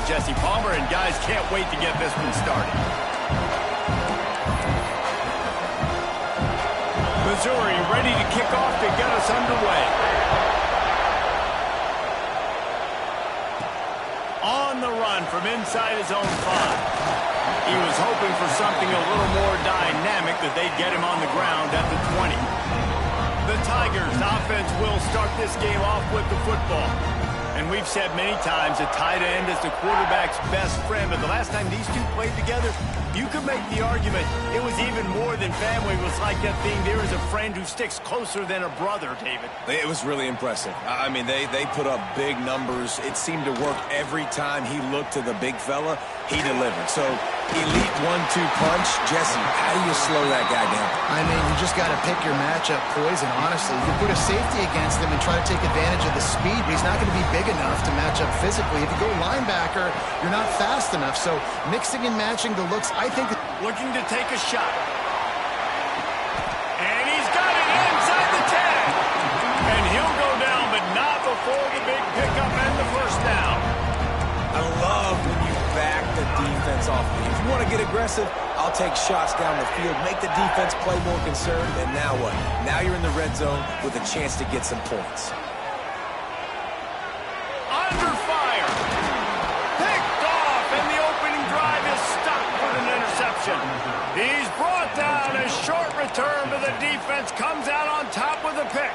Jesse Palmer, and guys can't wait to get this one started. Missouri ready to kick off to get us underway. On the run from inside his own 5. He was hoping for something a little more dynamic, that they'd get him on the ground at the 20. The Tigers offense will start this game off with the football. And we've said many times a tight end is the quarterback's best friend. But the last time these two played together, you could make the argument it was even more than family. It was like that being there as a friend who sticks closer than a brother, David. It was really impressive. I mean, they put up big numbers. It seemed to work every time he looked to the big fella. He delivered. So, elite 1-2 punch. Jesse, how do you slow that guy down? I mean, you just got to pick your matchup poison, honestly. You can put a safety against him and try to take advantage of the speed, but he's not going to be big enough to match up physically. If you go linebacker, you're not fast enough. So, mixing and matching the looks, I think... Looking to take a shot. And he's got it inside the 10. And he'll go down, but not before the big pickup and the first down. I love when you back the defense off. If you want to get aggressive, I'll take shots down the field, make the defense play more concerned, and now what? Now you're in the red zone with a chance to get some points. Under fire. Picked off, and the opening drive is stopped with an interception. He's brought down. A short return, but the defense comes out on top with a pick.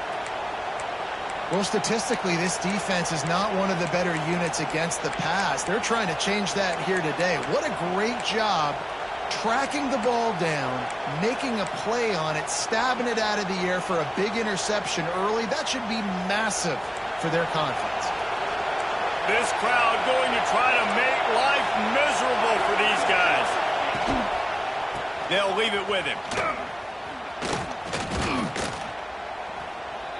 Well, statistically, this defense is not one of the better units against the pass. They're trying to change that here today. What a great job tracking the ball down, making a play on it, stabbing it out of the air for a big interception early. That should be massive for their confidence. This crowd going to try to make life miserable for these guys. They'll leave it with him.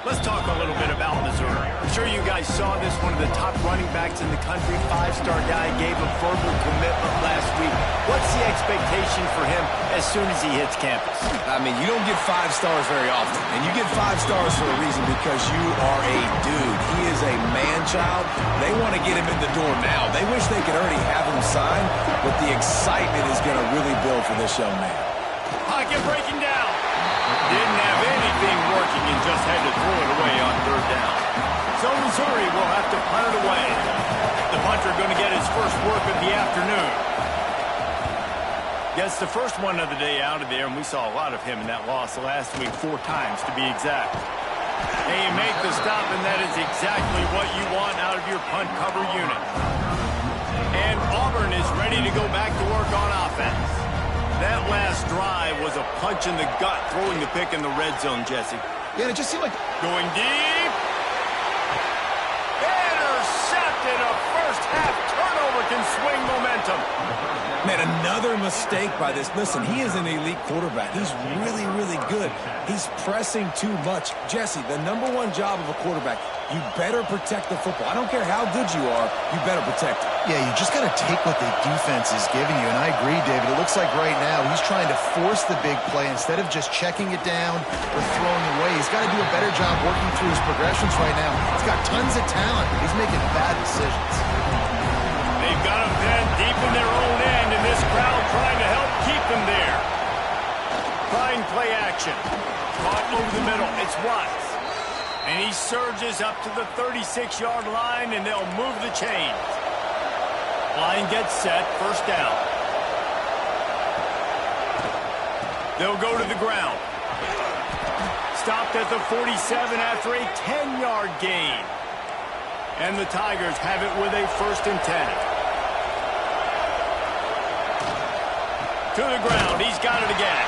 Let's talk a little bit about Missouri. I'm sure you guys saw this, one of the top running backs in the country, 5-star guy, gave a verbal commitment last week. What's the expectation for him as soon as he hits campus? I mean, you don't get 5 stars very often, and you get 5 stars for a reason, because you are a dude. He is a man-child. They want to get him in the door now. They wish they could already have him signed, but the excitement is going to really build for this young man. Pocket breaking down. Didn't have anything working and just had to throw it away on 3rd down. So Missouri will have to punt it away. The punter going to get his first work of the afternoon. Gets the first one of the day out of there, and we saw a lot of him in that loss last week, 4 times to be exact. They make the stop, and that is exactly what you want out of your punt cover unit. And Auburn is ready to go back to work on offense. That last drive was a punch in the gut, throwing the pick in the red zone, Jesse. Yeah, it just seemed like... Going deep. Intercepted. A first-half turnover can swing momentum. Man, another mistake by this. Listen, he is an elite quarterback. He's really, really good. He's pressing too much. Jesse, the #1 job of a quarterback, you better protect the football. I don't care how good you are, you better protect it. Yeah, you just got to take what the defense is giving you, and I agree, David. It looks like right now he's trying to force the big play instead of just checking it down or throwing away. He's got to do a better job working through his progressions right now. He's got tons of talent, but he's making bad decisions. They've got him pinned deep in their own end, and this crowd trying to help keep him there. Trying play action. Caught over the middle. It's Watts. And he surges up to the 36-yard line, and they'll move the chains. Line gets set. First down. They'll go to the ground. Stopped at the 47 after a 10-yard gain. And the Tigers have it with a 1st and 10. To the ground. He's got it again.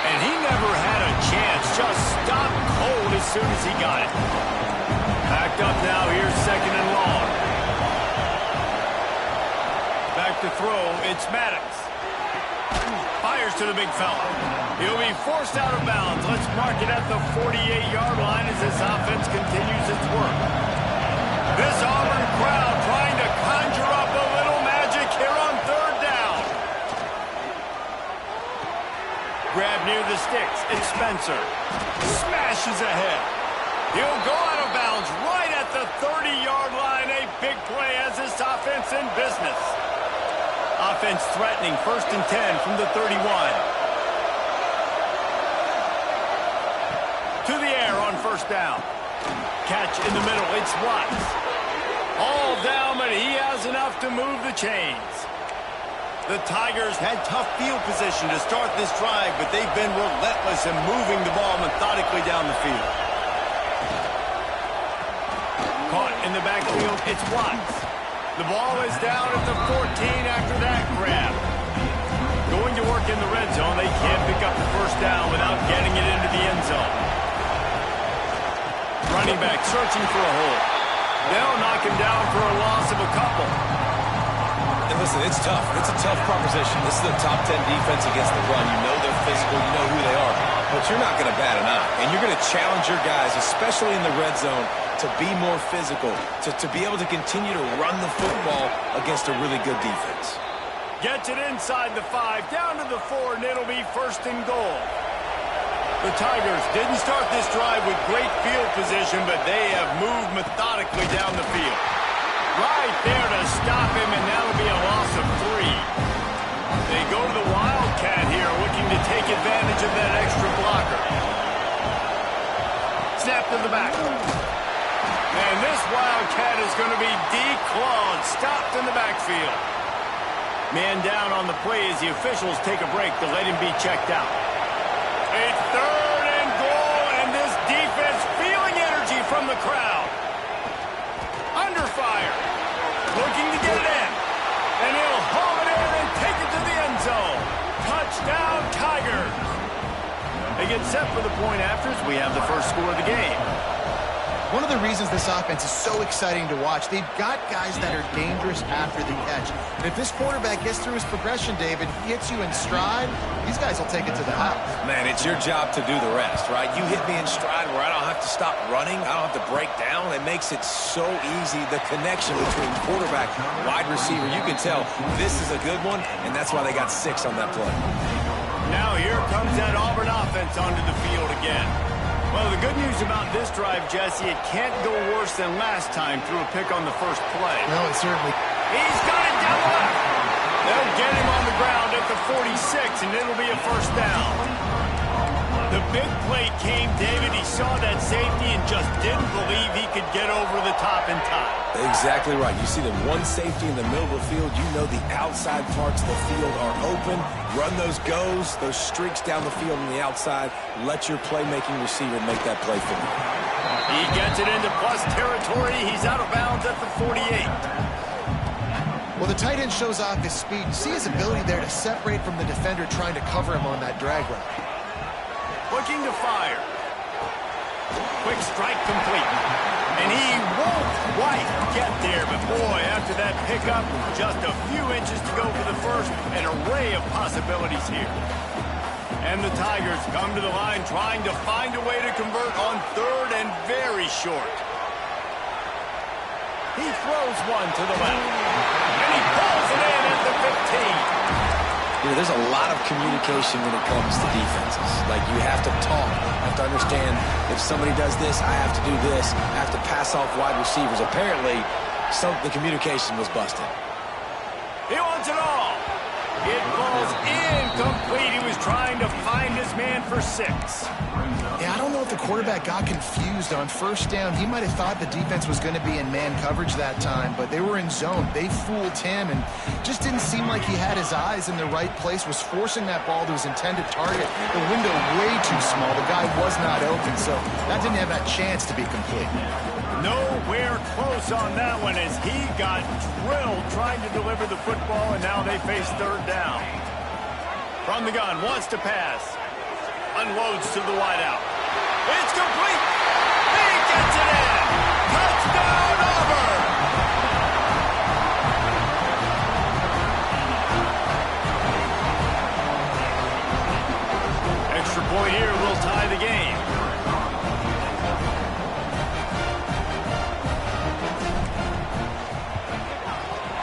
And he never had a chance. Just stopped cold as soon as he got it. Backed up now. Here's 2nd and long. Back to throw. It's Maddox. Fires to the big fella. He'll be forced out of bounds. Let's mark it at the 48-yard line as this offense continues its work. This Auburn crowd trying to conjure up a little magic here on 3rd down. Grab near the sticks. It's Spencer. Smashes ahead. He'll go out of bounds right at the 30-yard line. A big play as this offense offense in business. Offense threatening 1st and 10 from the 31. To the air on 1st down. Catch in the middle. It's Watts. All down, but he has enough to move the chains. The Tigers had tough field position to start this drive, but they've been relentless in moving the ball methodically down the field. Caught in the backfield, it's Watts. The ball is down at the 14 after that grab. Going to work in the red zone, they can't pick up the 1st down without getting it into the end zone. Running back searching for a hole. They'll knock him down for a loss of a couple. And listen, it's tough. It's a tough proposition. This is a top 10 defense against the run. You know they're physical. You know who they are. But you're not going to bat an eye. And you're going to challenge your guys, especially in the red zone, to be more physical, to be able to continue to run the football against a really good defense. Gets it inside the 5, down to the 4, and it'll be 1st and goal. The Tigers didn't start this drive with great field position, but they have moved methodically down the field. Right there to stop him, and that'll be a loss of 3. They go to the Wildcat here, looking to take advantage of that extra blocker. Snap to the back. And this Wildcat is going to be declawed, stopped in the backfield. Man down on the play as the officials take a break to let him be checked out. It's 3rd and goal, and this defense feeling energy from the crowd. Under fire. Looking to get it in. And he'll haul it in and take it to the end zone. Touchdown, Tigers. They get set for the point afters. We have the first score of the game. One of the reasons this offense is so exciting to watch, they've got guys that are dangerous after the catch. And if this quarterback gets through his progression, David, he hits you in stride, these guys will take it to the house. Man, it's your job to do the rest, right? You hit me in stride where I don't have to stop running. I don't have to break down. It makes it so easy. The connection between quarterback and wide receiver, you can tell this is a good one, and that's why they got 6 on that play. Now here comes that Auburn offense onto the field again. Well, the good news about this drive, Jesse, it can't go worse than last time through a pick on the first play. No, it certainly. He's got it down the left. They'll get him on the ground at the 46, and it'll be a 1st down. The big play came, David. He saw that safety and just didn't believe he could get over the top in time. Exactly right. You see the one safety in the middle of the field. You know the outside parts of the field are open. Run those goes, those streaks down the field on the outside. Let your playmaking receiver make that play for you. He gets it into plus territory. He's out of bounds at the 48. Well, the tight end shows off his speed. You see his ability there to separate from the defender trying to cover him on that drag route. Looking to fire. Quick strike complete. And he won't quite get there, but boy, after that pickup, just a few inches to go for the first. An array of possibilities here. And the Tigers come to the line trying to find a way to convert on 3rd and very short. He throws one to the left. And he pulls it in at the 15. You know, there's a lot of communication when it comes to defenses. Like, you have to talk. You have to understand if somebody does this, I have to do this. I have to pass off wide receivers. Apparently, the communication was busted. He wants it all. It falls incomplete. He was trying to find his man for 6. Yeah, I don't know if the quarterback got confused on 1st down. He might have thought the defense was going to be in man coverage that time, but they were in zone. They fooled him and just didn't seem like he had his eyes in the right place, was forcing that ball to his intended target. The window way too small. The guy was not open, so that didn't have that chance to be complete. Nowhere close on that one as he got drilled trying to deliver the football, and now they face 3rd down. From the gun, wants to pass. Unloads to the wideout. It's complete. He gets it in. Touchdown, Auburn. Extra point here will tie the game.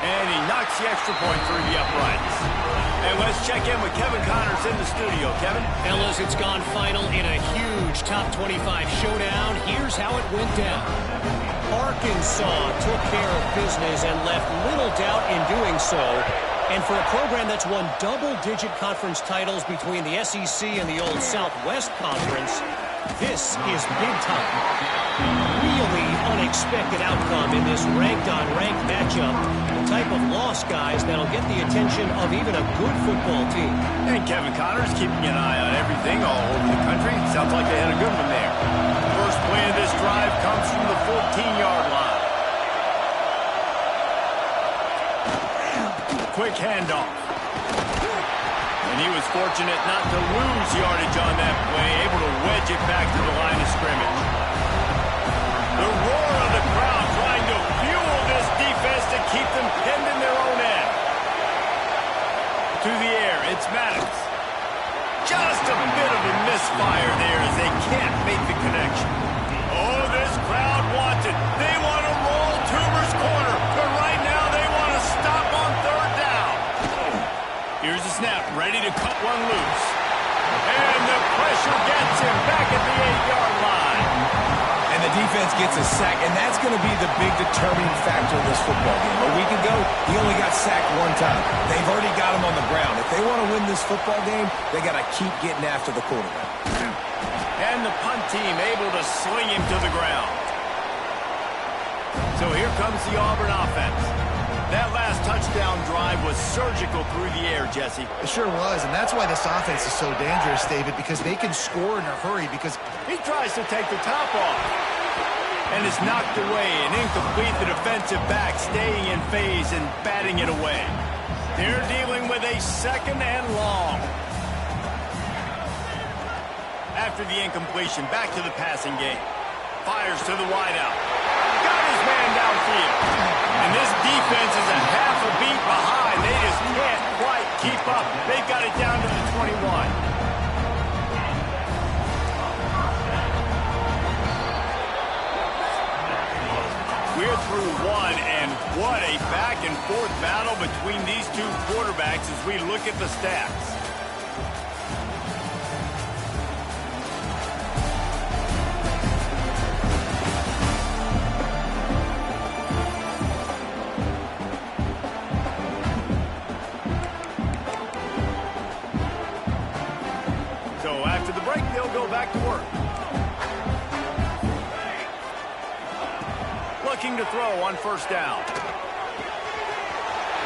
And he knocks the extra point through the uprights. And let's check in with Kevin Connors in the studio. Kevin? Fellas, it's gone final in a huge top 25 showdown. Here's how it went down. Arkansas took care of business and left little doubt in doing so. And for a program that's won double-digit conference titles between the SEC and the old Southwest Conference, this is big time. Really unexpected outcome in this ranked-on-ranked matchup. The type of loss, guys, that'll get the attention of even a good football team. And Kevin Connor's keeping an eye on everything all over the country. Sounds like they had a good one there. First play of this drive comes from the 14-yard line. Quick handoff. And he was fortunate not to lose yardage on that play, able to wedge it back to the line of scrimmage. The roar of the crowd trying to fuel this defense to keep them pinned in their own end. To the air, it's Maddox. Just a bit of a misfire there as they can't make the connection. Oh, this crowd wants it. They want to roll Toomer's corner, but right now they want to stop on third down. Here's the snap, ready to cut one loose. And the pressure gets him back at the 8-yard line. And the defense gets a sack, and that's going to be the big determining factor of this football game. A week ago, he only got sacked one time. They've already got him on the ground. If they want to win this football game, they got to keep getting after the quarterback. And the punt team able to sling him to the ground. So here comes the Auburn offense. That last touchdown drive was surgical through the air, Jesse. It sure was, and that's why this offense is so dangerous, David, because they can score in a hurry because he tries to take the top off. And it's knocked away and incomplete. The defensive back staying in phase and batting it away. They're dealing with a second and long. After the incompletion, back to the passing game. Fires to the wideout. Got his man downfield. And this defense is a half a beat behind. They just can't quite keep up. They've got it down to the 21. We're through one, and what a back-and-forth battle between these two quarterbacks as we look at the stats. Back to work. Looking to throw on first down.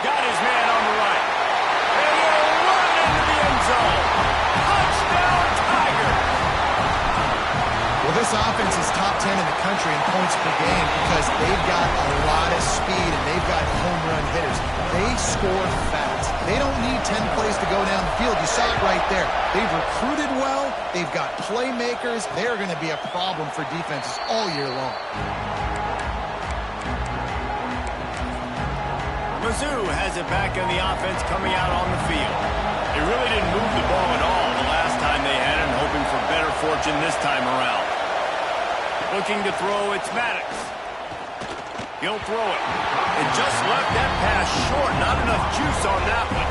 Got his man on the right. And he'll run into the end zone. Touchdown, Tiger. Well, this offense is top 10 in the country in points per game because they've got a lot of speed and they've got home run hitters. They score fast. They don't need 10 plays to go down the field. You saw it right there. They've recruited well. They've got playmakers. They're going to be a problem for defenses all year long. Mizzou has it back on the offense coming out on the field. They really didn't move the ball at all the last time they had it, hoping for better fortune this time around. Looking to throw, it's Maddox. He'll throw it. It just left that pass short. Not enough juice on that one.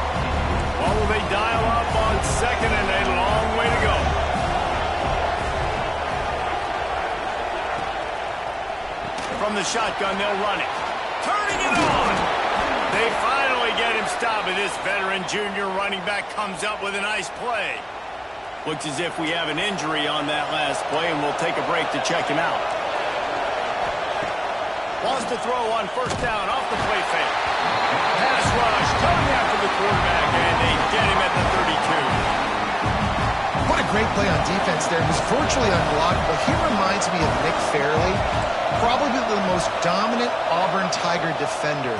Well, will they dial up on second and a long way to go? From the shotgun, they'll run it. Turning it on. They finally get him stopped, and this veteran junior running back comes up with a nice play. Looks as if we have an injury on that last play, and we'll take a break to check him out. Wants to throw on first down off the play fake. Pass rush, coming after the quarterback, and they get him at the 32. What a great play on defense there. He was virtually unblockable. He reminds me of Nick Fairley, probably the most dominant Auburn Tiger defender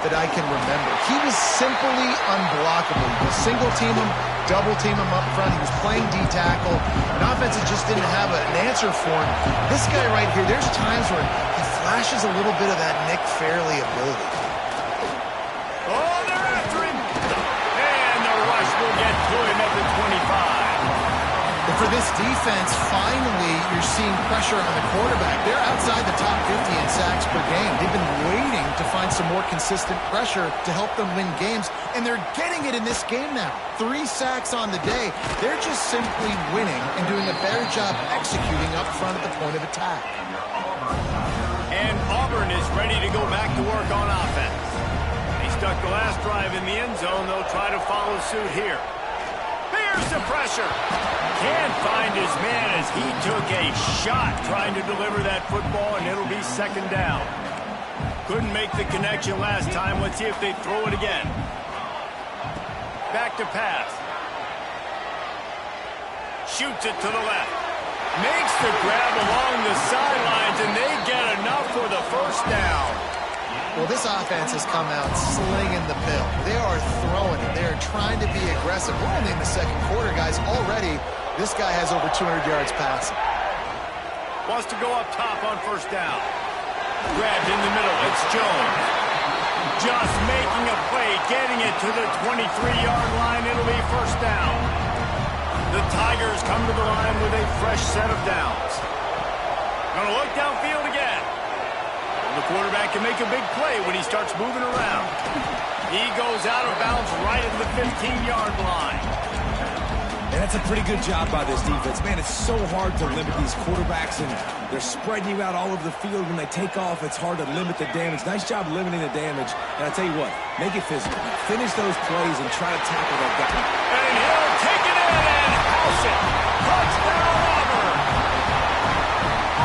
that I can remember. He was simply unblockable. You could single team him, double team him up front. He was playing D-tackle, and offenses just didn't have an answer for him. This guy right here, there's times where he flashes a little bit of that Nick Fairley ability. Oh, they're after him. And the rush will get to him at the 25. But for this defense, finally, you're seeing pressure on the quarterback. They're outside the top 50 in sacks per game. They've been waiting to find some more consistent pressure to help them win games, and they're getting it in this game now. 3 sacks on the day. They're just simply winning and doing a better job executing up front at the point of attack. And ready to go back to work on offense. He stuck the last drive in the end zone. They'll try to follow suit here. Here's the pressure. Can't find his man as he took a shot trying to deliver that football, and it'll be second down. Couldn't make the connection last time. Let's see if they throw it again. Back to pass. Shoots it to the left. Makes the grab along the sidelines, and they get enough for the first down. Well, this offense has come out slinging the pill. They are throwing it. They are trying to be aggressive. We're only in the second quarter, guys. Already, this guy has over 200 yards passing. Wants to go up top on first down. Grabbed in the middle. It's Jones. Just making a play, getting it to the 23-yard line. It'll be first down. The Tigers come to the line with a fresh set of downs. Gonna look downfield again. The quarterback can make a big play when he starts moving around. He goes out of bounds right at the 15-yard line. And that's a pretty good job by this defense. Man, it's so hard to limit these quarterbacks, and they're spreading you out all over the field. When they take off, it's hard to limit the damage. Nice job limiting the damage. And I'll tell you what, make it physical. Finish those plays and try to tackle that guy. And he'll take it in and house it. Touchdown, Auburn.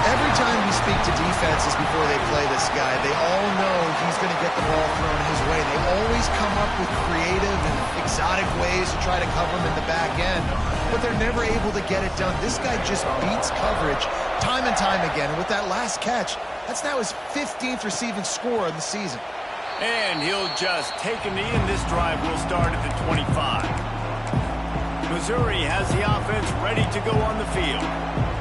Every time we speak to defenses before they play this guy, they all know he's going to get the ball thrown his way. They always come up with creative and exotic ways to try to cover him in the back end, but they're never able to get it done. This guy just beats coverage time and time again, and with that last catch, that's now his 15th receiving score of the season. And he'll just take a knee, and this drive will start at the 25. Missouri has the offense ready to go on the field.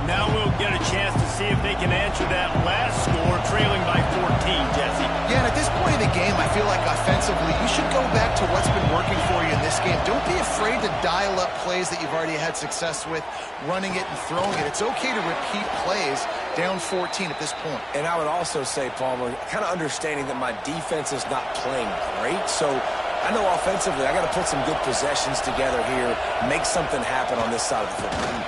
Now we'll get a chance to see if they can answer that last score, trailing by 14, Jesse. Yeah, and at this point in the game, I feel like offensively, you should go back to what's been working for you in this game. Don't be afraid to dial up plays that you've already had success with, running it and throwing it. It's okay to repeat plays down 14 at this point. And I would also say, Palmer, kind of understanding that my defense is not playing great, so I know offensively I got to put some good possessions together here, make something happen on this side of the football.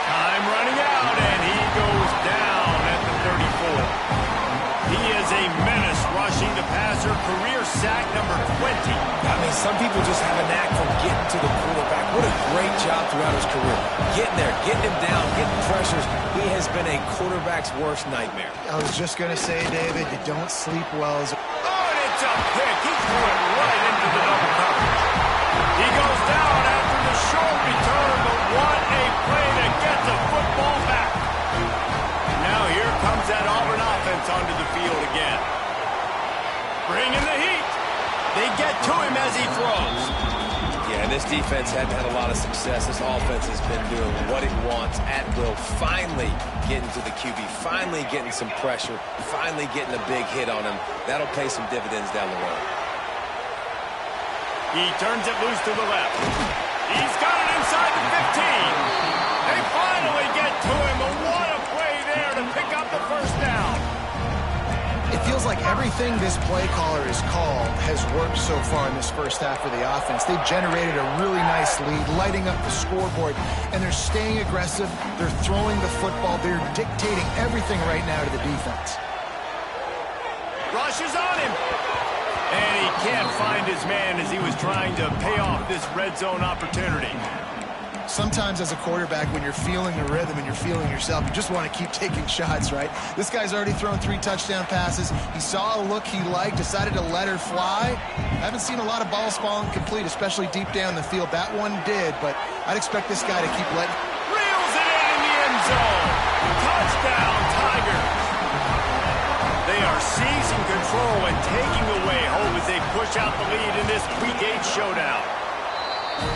Time running out, and he goes down at the 34. He is a menace rushing the passer, career sack number 20. I mean, some people just have a knack for getting to the quarterback. What a great job throughout his career. Getting there, getting him down, getting pressures. He has been a quarterback's worst nightmare. I was just going to say, David, you don't sleep well as... Oh, and it's a pick. He threw it right into the double coverage. He goes down after the short return, but what a play to get the football back. Now here comes that Auburn offense onto the field again. Bringing the heat. They get to him as he throws. Yeah, and this defense hadn't had a lot of success. This offense has been doing what it wants at will. Finally getting to the QB, finally getting some pressure, finally getting a big hit on him. That'll pay some dividends down the road. He turns it loose to the left. He's got it inside the 15. They finally get to him. But what a play there to pick up the first down. It feels like everything this play caller has called has worked so far in this first half for the offense. They've generated a really nice lead, lighting up the scoreboard, and they're staying aggressive. They're throwing the football. They're dictating everything right now to the defense. Rush is on him. And he can't find his man as he was trying to pay off this red zone opportunity. Sometimes as a quarterback, when you're feeling the rhythm and you're feeling yourself, you just want to keep taking shots, right? This guy's already thrown 3 touchdown passes. He saw a look he liked, decided to let her fly. I haven't seen a lot of balls falling complete, especially deep down the field. That one did, but I'd expect this guy to keep letting... Reels it in the end zone. Touchdown, Tigers. They are seizing control and taking away hope as they push out the lead in this Week 8 showdown.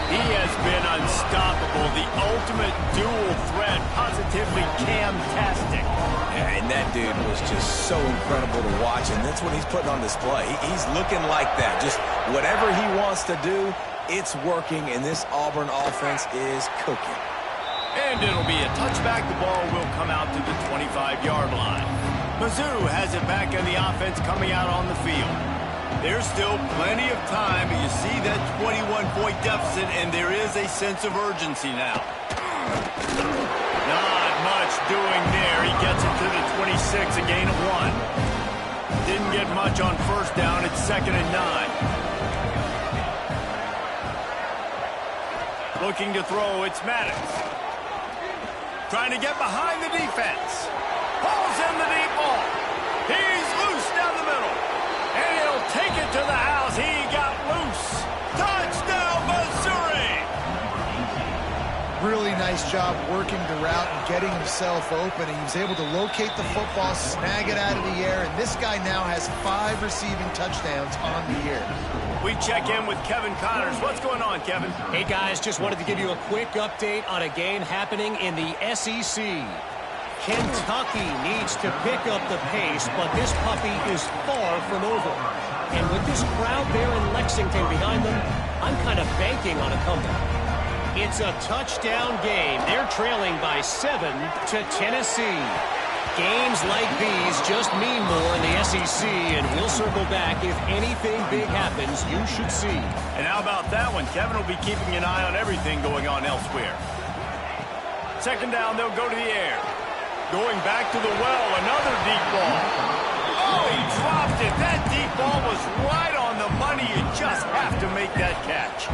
He has been unstoppable, the ultimate dual threat, positively Cam-tastic. Yeah, and that dude was just so incredible to watch, and that's what he's putting on display. He's looking like that. Just whatever he wants to do, it's working, and this Auburn offense is cooking. And it'll be a touchback. The ball will come out to the 25-yard line. Mizzou has it back on the offense coming out on the field. There's still plenty of time, but you see that 21-point deficit, and there is a sense of urgency now. Not much doing there. He gets it to the 26, a gain of 1. Didn't get much on first down. It's 2nd and 9. Looking to throw, it's Maddox. Trying to get behind the defense. Pulls in the deep ball. He's loose down the middle. And he'll take it to the house. He got loose. Touchdown, Missouri! Really nice job working the route and getting himself open. And he was able to locate the football, snag it out of the air, and this guy now has 5 receiving touchdowns on the year. We check in with Kevin Connors. What's going on, Kevin? Hey, guys, just wanted to give you a quick update on a game happening in the SEC. Kentucky needs to pick up the pace, but this puppy is far from over. And with this crowd there in Lexington behind them, I'm kind of banking on a comeback. It's a touchdown game. They're trailing by 7 to Tennessee. Games like these just mean more in the SEC, and we'll circle back. If anything big happens, you should see. And how about that one? Kevin will be keeping an eye on everything going on elsewhere. 2nd down, they'll go to the air. Going back to the well, another deep ball. Oh, he dropped it. That deep ball was right on the money. You just have to make that catch.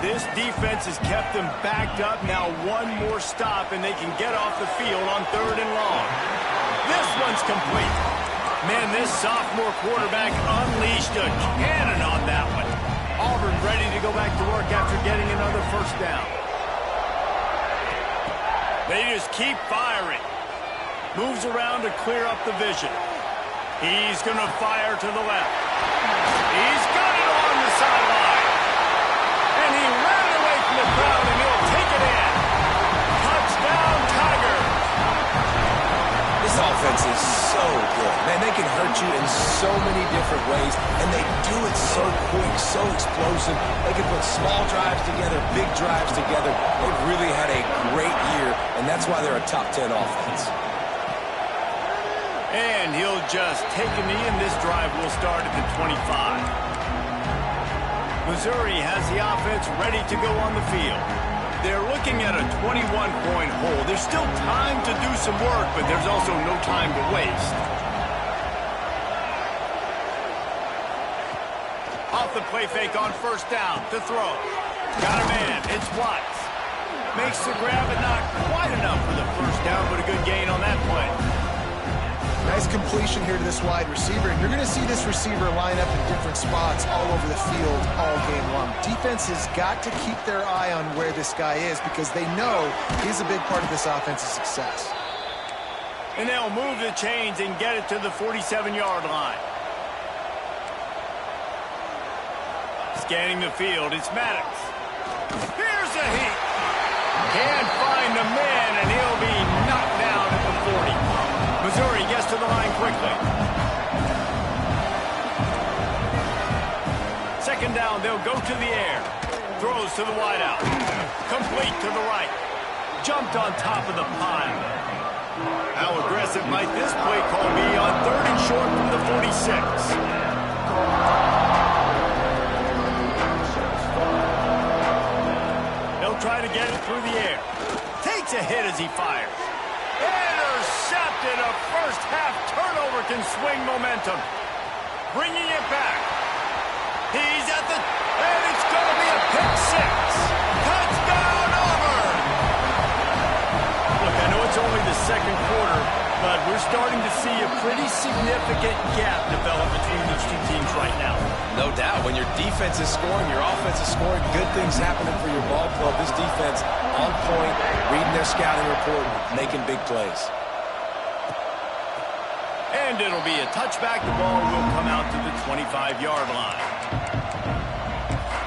This defense has kept them backed up. Now one more stop, and they can get off the field on 3rd and long. This one's complete. Man, this sophomore quarterback unleashed a cannon on that one. Auburn ready to go back to work after getting another first down. They just keep firing. Moves around to clear up the vision. He's going to fire to the left. He's got it on the sideline. And he ran away from the crowd, and he'll take it in. Touchdown, Tigers. This offense is so good. Man, they can hurt you in so many different ways, and they do it so quick, so explosive. They can put small drives together, big drives together. They've really had a great year, and that's why they're a top 10 offense. And he'll just take a knee, and this drive will start at the 25. Missouri has the offense ready to go on the field. They're looking at a 21-point hole. There's still time to do some work, but there's also no time to waste. Off the play fake on first down to throw. Got a man. It's Watts. Makes the grab, but not quite enough for the first down, but a good gain on that play. Nice completion here to this wide receiver. And you're going to see this receiver line up in different spots all over the field all game long. Defense has got to keep their eye on where this guy is because they know he's a big part of this offense's success. And they'll move the chains and get it to the 47-yard line. Scanning the field, it's Maddox. Here's a heat. Can't find the man, and he'll be knocked down at the 40. Missouri gets to the line quickly. 2nd down, they'll go to the air. Throws to the wideout. Complete to the right. Jumped on top of the pile. How aggressive might this play call be on 3rd and short from the 46? They'll try to get it through the air. Takes a hit as he fires. Intercepted. A first-half turnover can swing momentum. Bringing it back. He's at the... And it's going to be a pick six. Touchdown, Auburn! Look, I know it's only the 2nd quarter, but we're starting to see a pretty significant gap develop between these two teams right now. No doubt. When your defense is scoring, your offense is scoring, good things happening for your ball club. This defense on point, reading their scouting report, making big plays. And it'll be a touchback. The ball will come out to the 25-yard line.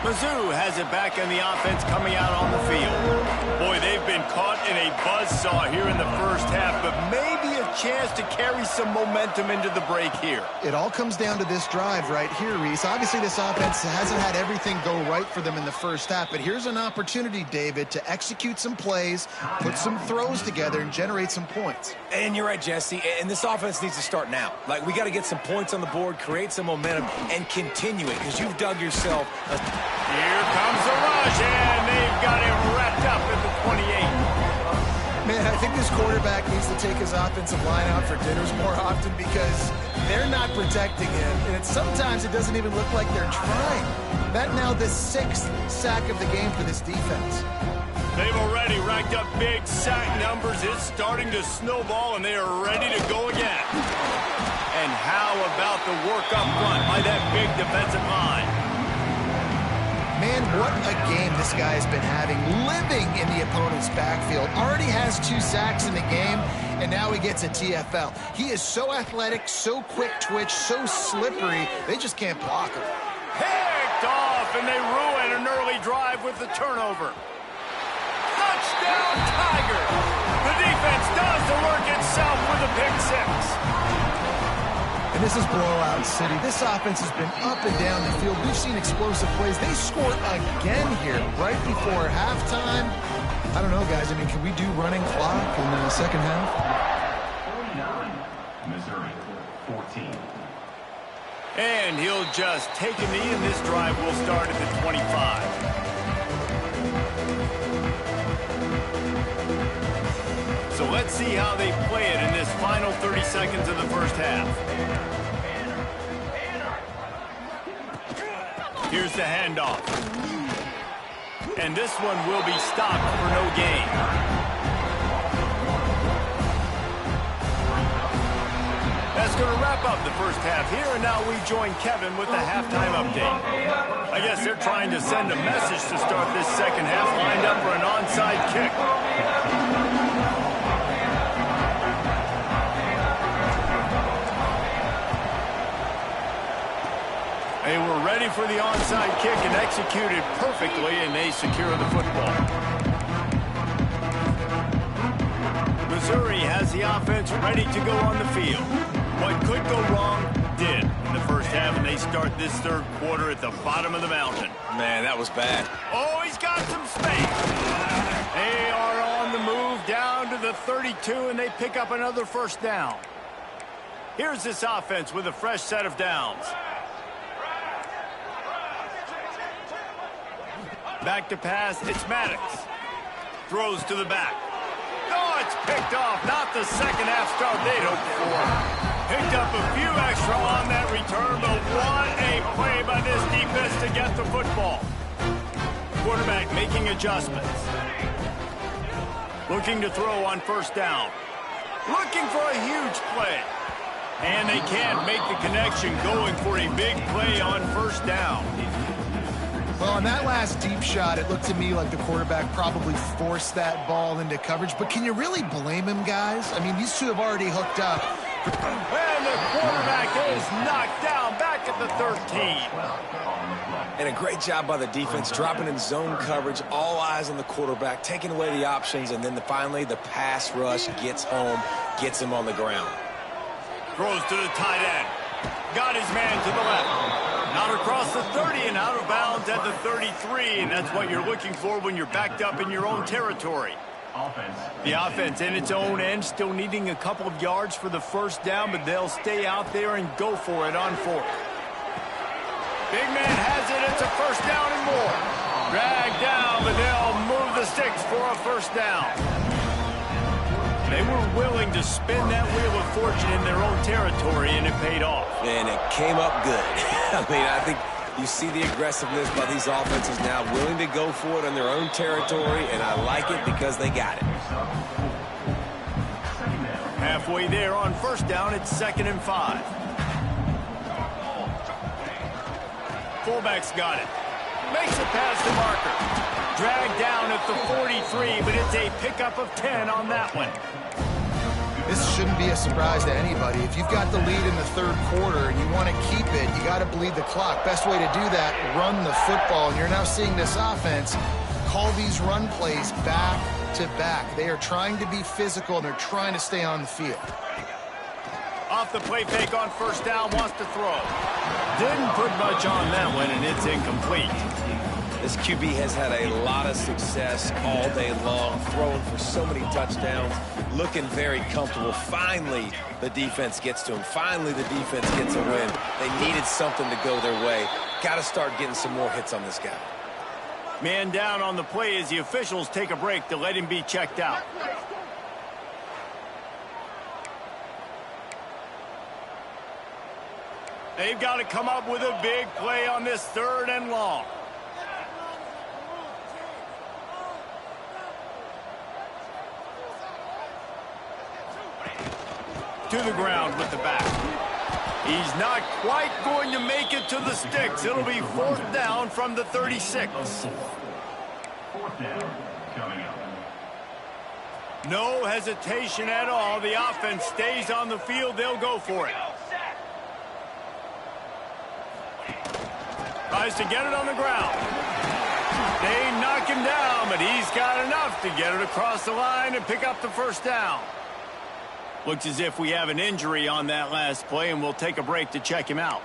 Mizzou has it back in the offense coming out on the field. Boy, they've been caught in a buzzsaw here in the first half, but maybe a chance to carry some momentum into the break here. It all comes down to this drive right here, Reese. Obviously, this offense hasn't had everything go right for them in the first half, but here's an opportunity, David, to execute some plays, put some throws together, and generate some points. And you're right, Jesse, and this offense needs to start now. Like, we got to get some points on the board, create some momentum, and continue it, because you've dug yourself a... Here comes the rush, and they've got him wrapped up at the 28. Man, I think this quarterback needs to take his offensive line out for dinners more often because they're not protecting him. And sometimes it doesn't even look like they're trying. That now the 6th sack of the game for this defense. They've already racked up big sack numbers. It's starting to snowball, and they are ready to go again. And how about the work up front by that big defensive line? Man, what a game this guy has been having, living in the opponent's backfield. Already has 2 sacks in the game, and now he gets a TFL. He is so athletic, so quick twitch, so slippery, they just can't block him. Picked off, and they ruin an early drive with the turnover. Touchdown, Tigers! The defense does the work itself with a pick 6. And this is blowout city. This offense has been up and down the field. We've seen explosive plays. They score again here right before halftime. I don't know, guys. I mean, can we do running clock in the second half? 49, Missouri, 14. And he'll just take a knee, and this drive will start at the 25. So let's see how they play it in this final 30 seconds of the first half. Here's the handoff. And this one will be stopped for no gain. That's going to wrap up the first half here, and now we join Kevin with the halftime update. I guess they're trying to send a message to start this second half, lined up for an onside kick. They were ready for the onside kick and executed perfectly, and they secure the football. Missouri has the offense ready to go on the field. What could go wrong did in the first half, and they start this third quarter at the bottom of the mountain. Man, that was bad. Oh, he's got some space. They are on the move down to the 32, and they pick up another first down. Here's this offense with a fresh set of downs. Back to pass, it's Maddox. Throws to the back. Oh, it's picked off. Not the second half start they'd hoped for. Picked up a few extra on that return, but what a play by this defense to get the football. Quarterback making adjustments. Looking to throw on first down. Looking for a huge play. And they can't make the connection, going for a big play on first down. Well, on that last deep shot, it looked to me like the quarterback probably forced that ball into coverage. But can you really blame him, guys? I mean, these two have already hooked up. And the quarterback is knocked down back at the 13. And a great job by the defense, dropping in zone coverage, all eyes on the quarterback, taking away the options, and then finally the pass rush gets home, gets him on the ground. Throws to the tight end. Got his man to the left. Out across the 30 and out of bounds at the 33, and that's what you're looking for when you're backed up in your own territory. The offense in its own end, still needing a couple of yards for the first down, but they'll stay out there and go for it on fourth. Big man has it. It's a first down and more. Dragged down, but they'll move the sticks for a first down. They were willing to spin that wheel of fortune in their own territory, and it paid off. And it came up good. I mean, I think you see the aggressiveness by these offenses now, willing to go for it in their own territory, and I like it because they got it. Halfway there on first down, it's 2nd and 5. Fullback's got it. Makes it past the marker. Dragged down at the 43, but it's a pickup of 10 on that one. This shouldn't be a surprise to anybody. If you've got the lead in the third quarter and you want to keep it, you got to bleed the clock. Best way to do that, run the football. And you're now seeing this offense call these run plays back to back. They are trying to be physical, and they're trying to stay on the field. Off the play fake on first down, wants to throw. Didn't put much on that one, and it's incomplete. This QB has had a lot of success all day long, throwing for so many touchdowns, looking very comfortable. Finally, the defense gets to him. Finally, the defense gets a win. They needed something to go their way. Got to start getting some more hits on this guy. Man down on the play as the officials take a break to let him be checked out. They've got to come up with a big play on this 3rd and long. To the ground with the back. He's not quite going to make it to the sticks. It'll be 4th down from the 36. 4th down coming up. No hesitation at all. The offense stays on the field. They'll go for it. Tries to get it on the ground. They knock him down, but he's got enough to get it across the line and pick up the 1st down. Looks as if we have an injury on that last play, and we'll take a break to check him out.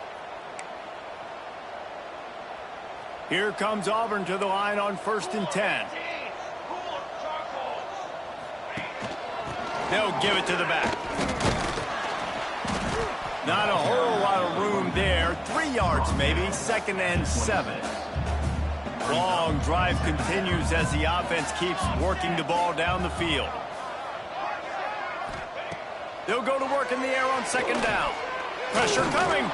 Here comes Auburn to the line on 1st and 10. They'll give it to the back. Not a whole lot of room there. 3 yards maybe, 2nd and 7. Long drive continues as the offense keeps working the ball down the field. They'll go to work in the air on 2nd down. Pressure coming.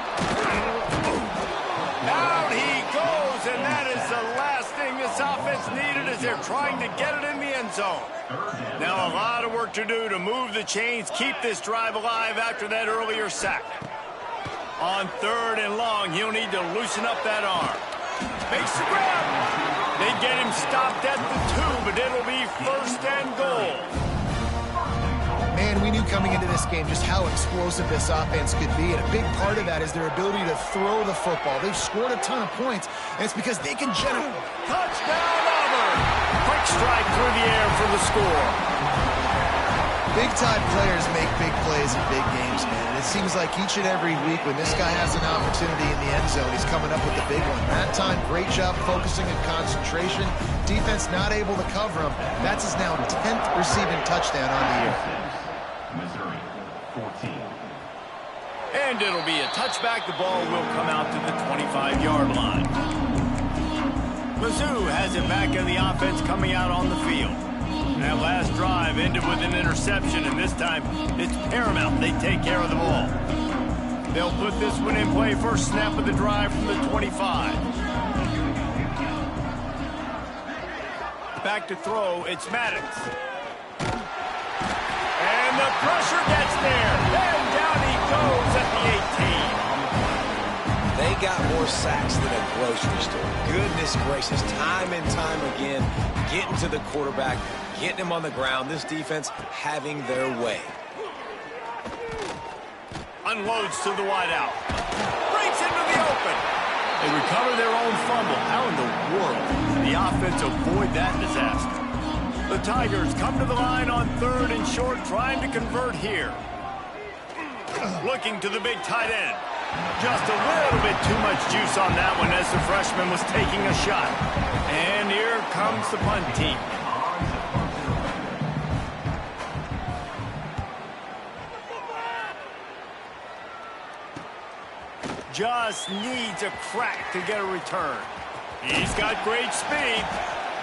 Out he goes, and that is the last thing this offense needed as they're trying to get it in the end zone. Now a lot of work to do to move the chains, keep this drive alive after that earlier sack. On 3rd and long, he'll need to loosen up that arm. Makes the grab. They get him stopped at the 2, but it'll be 1st and goal. Man, we knew coming into this game just how explosive this offense could be, and a big part of that is their ability to throw the football. They've scored a ton of points, and it's because they can generate. Touchdown, Auburn! Quick strike through the air for the score. Big-time players make big plays in big games, man. And it seems like each and every week when this guy has an opportunity in the end zone, he's coming up with the big one. That time, great job focusing and concentration. Defense not able to cover him. That's his now 10th receiving touchdown on the year. Missouri, 14. And it'll be a touchback. The ball will come out to the 25-yard line. Mizzou has it back in the offense coming out on the field. That last drive ended with an interception, and this time it's paramount they take care of the ball. They'll put this one in play. First snap of the drive from the 25. Back to throw, it's Maddox. And the pressure gets there. And down he goes at the 18. They got more sacks than a grocery store. Goodness gracious, time and time again, getting to the quarterback, getting him on the ground. This defense having their way. Unloads to the wideout. Breaks into the open. They recover their own fumble. How in the world did the offense avoid that disaster? The Tigers come to the line on 3rd and short, trying to convert here. Looking to the big tight end. Just a little bit too much juice on that one as the freshman was taking a shot. And here comes the punt team. Just needs a crack to get a return. He's got great speed.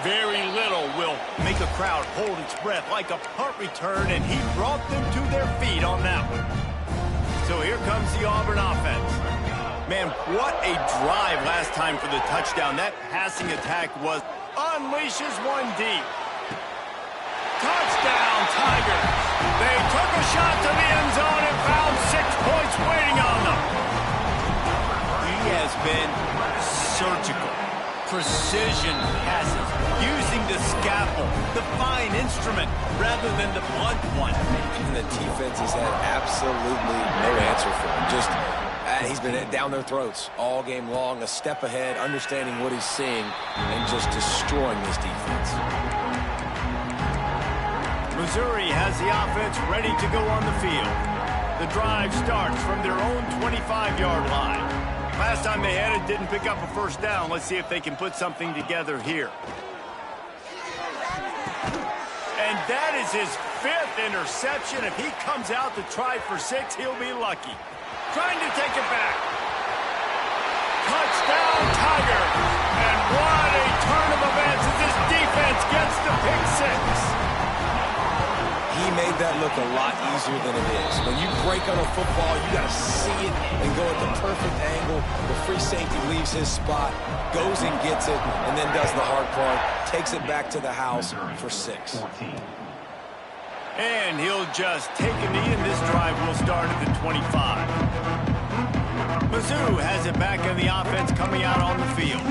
Very little will make a crowd hold its breath like a punt return, and he brought them to their feet on that one. So here comes the Auburn offense. Man, what a drive last time for the touchdown. That passing attack was unleashes one deep. Touchdown, Tigers. They took a shot to the end zone and found 6 points waiting on them. He has been surgical. Precision passes, using the scalpel, the fine instrument, rather than the blunt one. And the defense has had absolutely no answer for him. Just, he's been down their throats all game long, a step ahead, understanding what he's seeing, and just destroying this defense. Missouri has the offense ready to go on the field. The drive starts from their own 25-yard line. Last time they had it, didn't pick up a first down. Let's see if they can put something together here. And that is his 5th interception. If he comes out to try for 6, he'll be lucky. Trying to take it back. Touchdown, Tigers. And what a turn of events as this defense gets the pick 6. He made that look look a lot easier than it is. When you break on a football, you got to see it and go at the perfect angle. The free safety leaves his spot, goes and gets it, and then does the hard part, takes it back to the house for 6. And he'll just take a knee, and this drive will start at the 25. Mizzou has it back in the offense coming out on the field.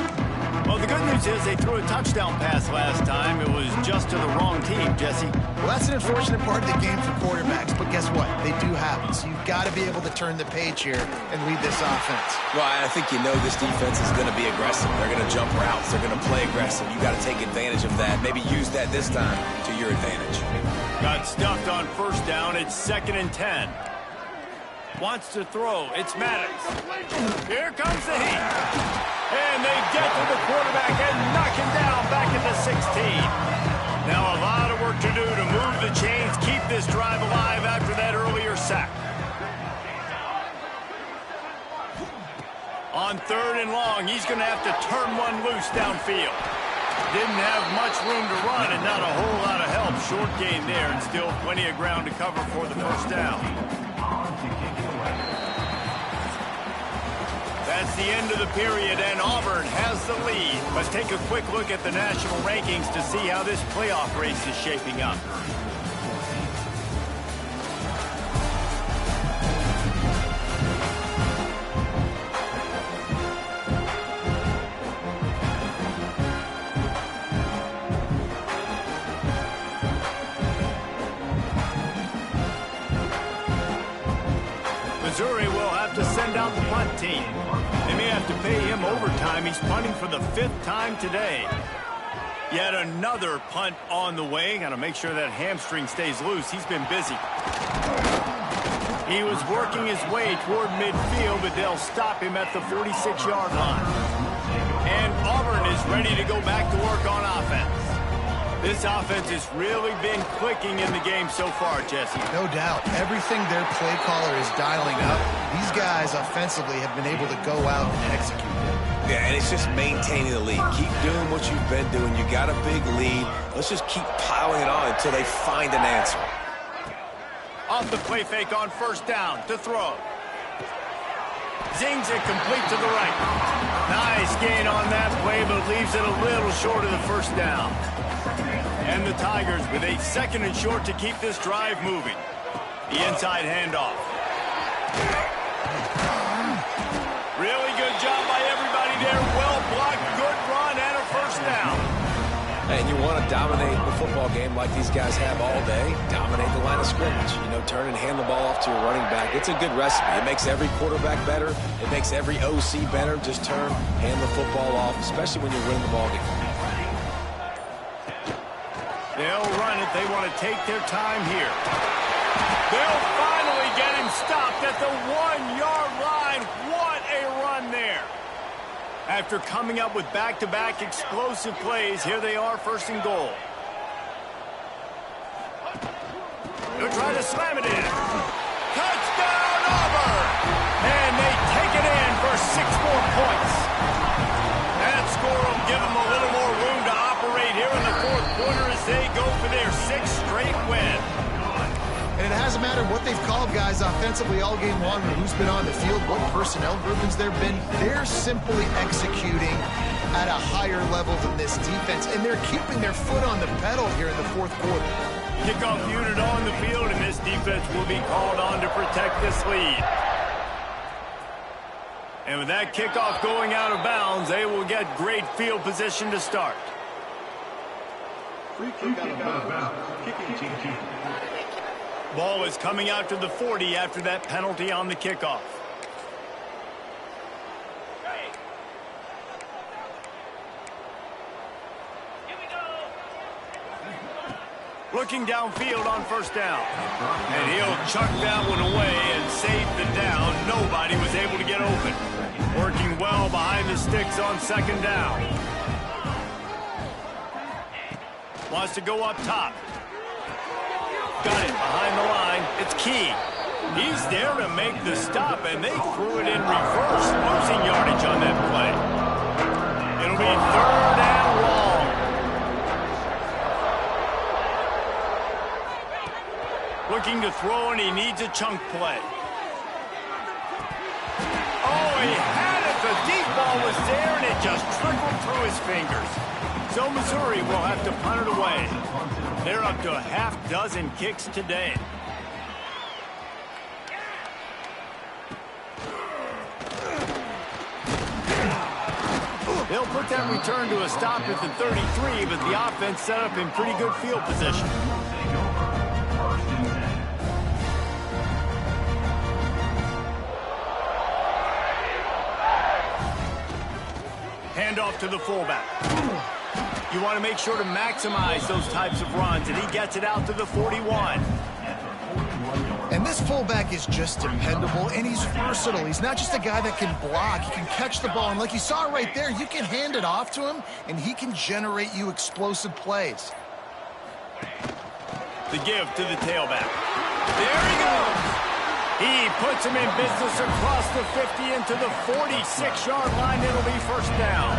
Well, the good news is they threw a touchdown pass last time. It was just to the wrong team, Jesse. Well, that's an unfortunate part of the game for quarterbacks, but guess what? They do happen. So you've got to be able to turn the page here and lead this offense. Well, I think you know this defense is going to be aggressive. They're going to jump routes. They're going to play aggressive. You got to take advantage of that. Maybe use that this time to your advantage. Got stuffed on first down. It's 2nd and 10. Wants to throw. It's Maddox. Here comes the heat. And they get to the quarterback and knock him down back at the 16. Now a lot of work to do to move the chains, keep this drive alive after that earlier sack. On 3rd and long, he's going to have to turn one loose downfield. Didn't have much room to run and not a whole lot of help. Short gain there and still plenty of ground to cover for the first down. That's the end of the period, and Auburn has the lead. Let's take a quick look at the national rankings to see how this playoff race is shaping up. Missouri will have to send out the punt team. They may have to pay him overtime. He's punting for the 5th time today. Yet another punt on the way. Got to make sure that hamstring stays loose. He's been busy. He was working his way toward midfield, but they'll stop him at the 46-yard line. And Auburn is ready to go back to work on offense. This offense has really been clicking in the game so far, Jesse. No doubt. Everything their play caller is dialing up, these guys offensively have been able to go out and execute it. Yeah, and it's just maintaining the lead. Keep doing what you've been doing. You got a big lead. Let's just keep piling it on until they find an answer. Off the play fake on first down to throw. Zings it complete to the right. Nice gain on that play, but leaves it a little short of the first down. And the Tigers with a 2nd and short to keep this drive moving. The inside handoff. Really good job by everybody there. Well blocked, good run, and a first down. And you want to dominate the football game like these guys have all day. Dominate the line of scrimmage. You know, turn and hand the ball off to your running back. It's a good recipe. It makes every quarterback better. It makes every OC better. Just turn, hand the football off, especially when you're winning the ball game. They'll run it. They want to take their time here. They'll finally get him stopped at the 1-yard line. What a run there. After coming up with back-to-back explosive plays, here they are 1st and goal. They'll try to slam it in. Touchdown, Auburn! And they take it in for 6 more points. That score will give them a little more room to operate here in the 4th quarter as they go for their 6th straight win. And it hasn't mattered what they've called guys offensively all game long or who's been on the field, what personnel groupings there have been. They're simply executing at a higher level than this defense, and they're keeping their foot on the pedal here in the 4th quarter. Kickoff unit on the field, and this defense will be called on to protect this lead. And with that kickoff going out of bounds, they will get great field position to start. Free kick out of bounds. Kicking team. Ball is coming out to the 40 after that penalty on the kickoff. Looking downfield on first down. And he'll chuck that one away and save the down. Nobody was able to get open. Working well behind the sticks on 2nd down. Wants to go up top. Got it behind the line. It's Key. He's there to make the stop, and they threw it in reverse, losing yardage on that play. It'll be 3rd and long. looking to throw, and he needs a chunk play. Oh, he had it. The deep ball was there, and it just trickled through his fingers. So Missouri will have to punt it away. They're up to a half dozen kicks today. They'll put that return to a stop at the 33, but the offense set up in pretty good field position. Handoff to the fullback. You want to make sure to maximize those types of runs, and he gets it out to the 41. And this fullback is just dependable, and he's versatile. He's not just a guy that can block. He can catch the ball, and like you saw right there, you can hand it off to him, and he can generate you explosive plays. The give to the tailback. There he goes. He puts him in business across the 50 into the 46-yard line. It'll be first down.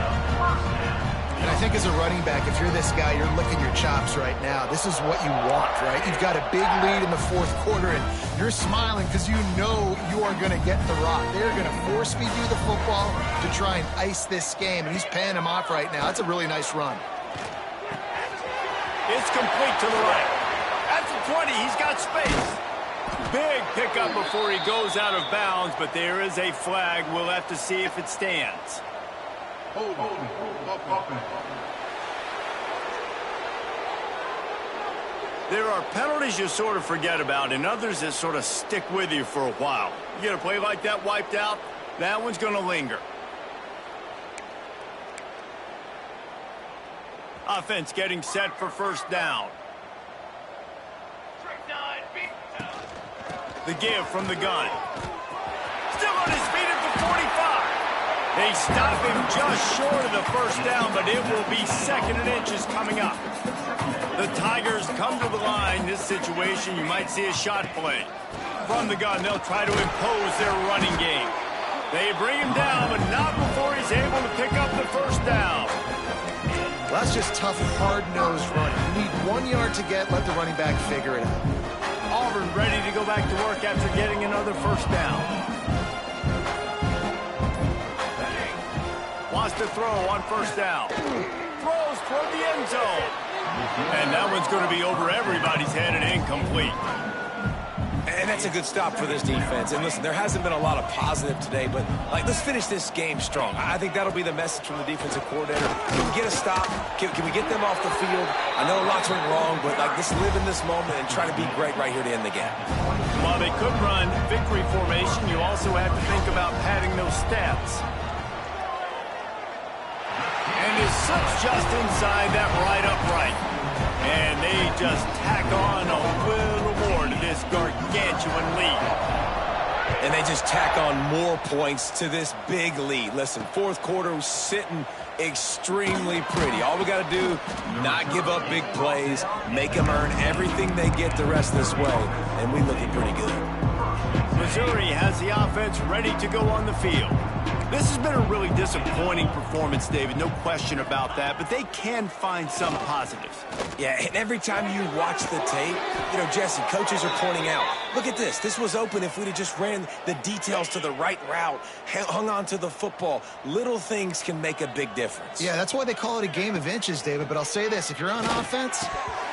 And I think as a running back, if you're this guy, you're licking your chops right now. This is what you want, right? You've got a big lead in the fourth quarter, and you're smiling because you know you are going to get the rock. They're going to force feed you the football to try and ice this game, and he's paying him off right now. That's a really nice run. It's complete to the right. At the 20, he's got space. Big pickup before he goes out of bounds, but there is a flag. We'll have to see if it stands. There are penalties you sort of forget about and others that sort of stick with you for a while. You get a play like that wiped out, that one's going to linger. Offense getting set for first down. The give from the gun. Still on his feet at the 45. They stop him just short of the first down, but it will be second and inches coming up. The Tigers come to the line. This situation, you might see a shot play. From the gun, they'll try to impose their running game. They bring him down, but not before he's able to pick up the first down. Well, that's just tough, hard-nosed running. You need 1 yard to get, let the running back figure it out. Auburn ready to go back to work after getting another first down. Wants to throw on first down. Throws toward the end zone. And that one's going to be over everybody's head and incomplete. And that's a good stop for this defense. And listen, there hasn't been a lot of positive today, but let's finish this game strong. I think that'll be the message from the defensive coordinator. Can we get a stop? Can we get them off the field? I know lots went wrong, but let's live in this moment and try to be great right here to end the game. While they could run victory formation, you also have to think about padding those stats. And his slips just inside that right upright. And they just tack on a little more to this gargantuan lead. And they just tack on more points to this big lead. Listen, fourth quarter was sitting extremely pretty. All we got to do, not give up big plays, make them earn everything they get the rest of this way, and we looking pretty good. Missouri has the offense ready to go on the field. This has been a really disappointing performance, David, no question about that, but they can find some positives. Yeah, and every time you watch the tape, Jesse, coaches are pointing out, look at this. This was open if we'd have just ran the details to the right route, hung on to the football. Little things can make a big difference. Yeah, that's why they call it a game of inches, David, but I'll say this. If you're on offense,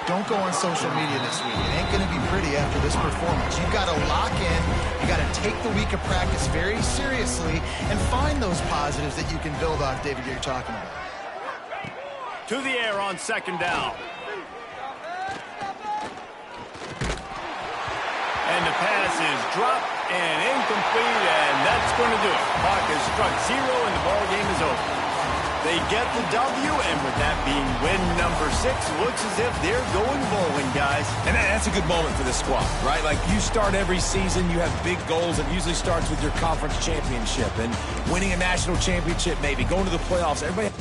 don't go on social media this week. It ain't going to be pretty after this performance. You've got to lock in. You got to take the week of practice very seriously and find those positives that you can build off, David, you're talking about. To the air on second down. And the pass is dropped and incomplete, and that's going to do it. Clock has struck zero, and the ball game is over. They get the W, and with that being win number 6, looks as if they're going bowling, guys. And that's a good moment for this squad, right? Like, you start every season, you have big goals. It usually starts with your conference championship and winning a national championship, maybe going to the playoffs. Everybody